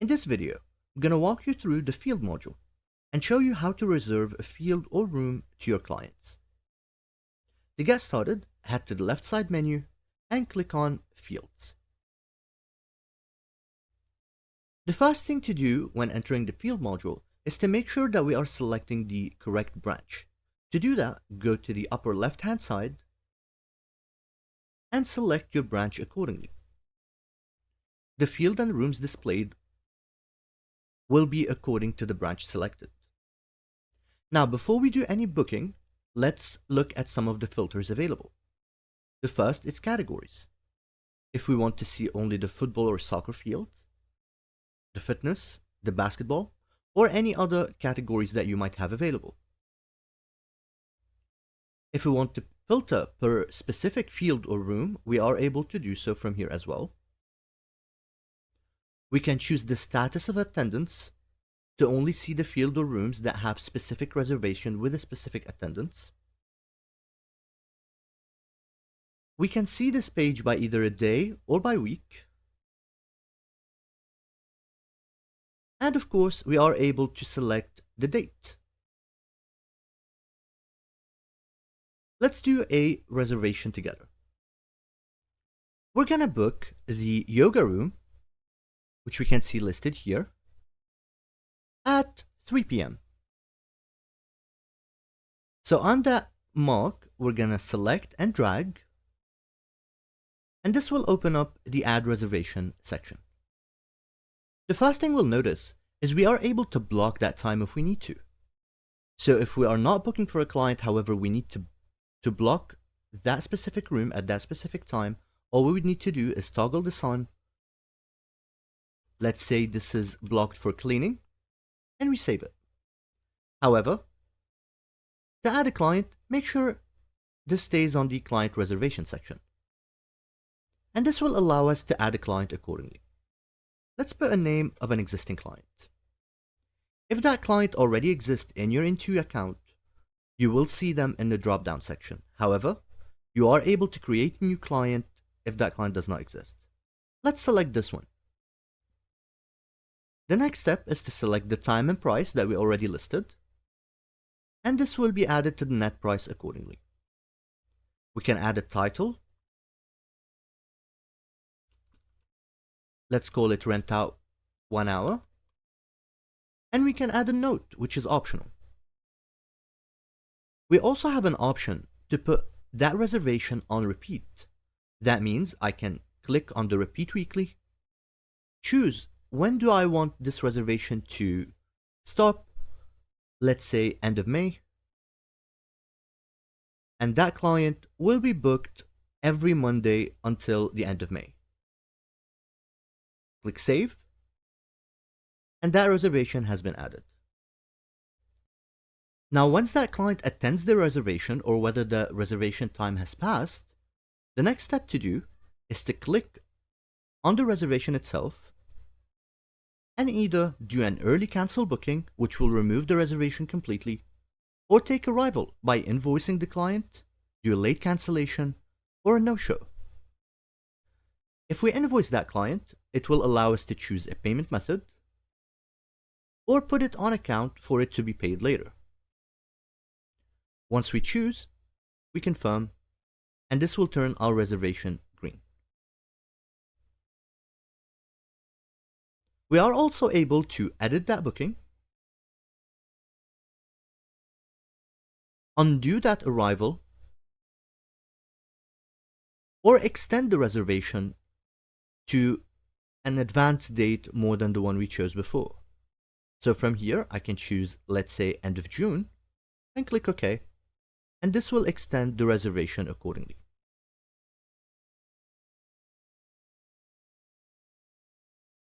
In this video, I'm going to walk you through the field module and show you how to reserve a field or room to your clients. To get started, head to the left side menu and click on Fields. The first thing to do when entering the field module is to make sure that we are selecting the correct branch. To do that, go to the upper left hand side and select your branch accordingly. The field and rooms displayed will be according to the branch selected. Now, before we do any booking, let's look at some of the filters available. The first is categories. If we want to see only the football or soccer field, the fitness, the basketball, or any other categories that you might have available. If we want to filter per specific field or room, we are able to do so from here as well. We can choose the status of attendance to only see the field or rooms that have specific reservation with a specific attendance. We can see this page by either a day or by week. And of course, we are able to select the date. Let's do a reservation together. We're gonna book the yoga room, which we can see listed here, at 3 p.m. So on that mark, we're gonna select and drag, and this will open up the Add Reservation section. The first thing we'll notice is we are able to block that time if we need to. So if we are not booking for a client, however, we need to block that specific room at that specific time, all we would need to do is toggle this on. Let's say this is blocked for cleaning, and we save it. However, to add a client, make sure this stays on the client reservation section. And this will allow us to add a client accordingly. Let's put a name of an existing client. If that client already exists in your in2 account, you will see them in the drop-down section. However, you are able to create a new client if that client does not exist. Let's select this one. The next step is to select the time and price that we already listed, and this will be added to the net price accordingly. We can add a title. Let's call it Rent Out 1 hour. And we can add a note, which is optional. We also have an option to put that reservation on repeat. That means I can click on the Repeat Weekly, choose when do I want this reservation to stop, let's say end of May, and that client will be booked every Monday until the end of May. Click Save, and that reservation has been added. Now, once that client attends the reservation or whether the reservation time has passed, the next step to do is to click on the reservation itself and either do an early cancel booking, which will remove the reservation completely, or take a rival by invoicing the client, do a late cancellation, or a no-show. If we invoice that client, it will allow us to choose a payment method or put it on account for it to be paid later. Once we choose, we confirm, and this will turn our reservation green. We are also able to edit that booking, undo that arrival, or extend the reservation to an advanced date more than the one we chose before. So from here, I can choose, let's say, end of June, and click OK, and this will extend the reservation accordingly.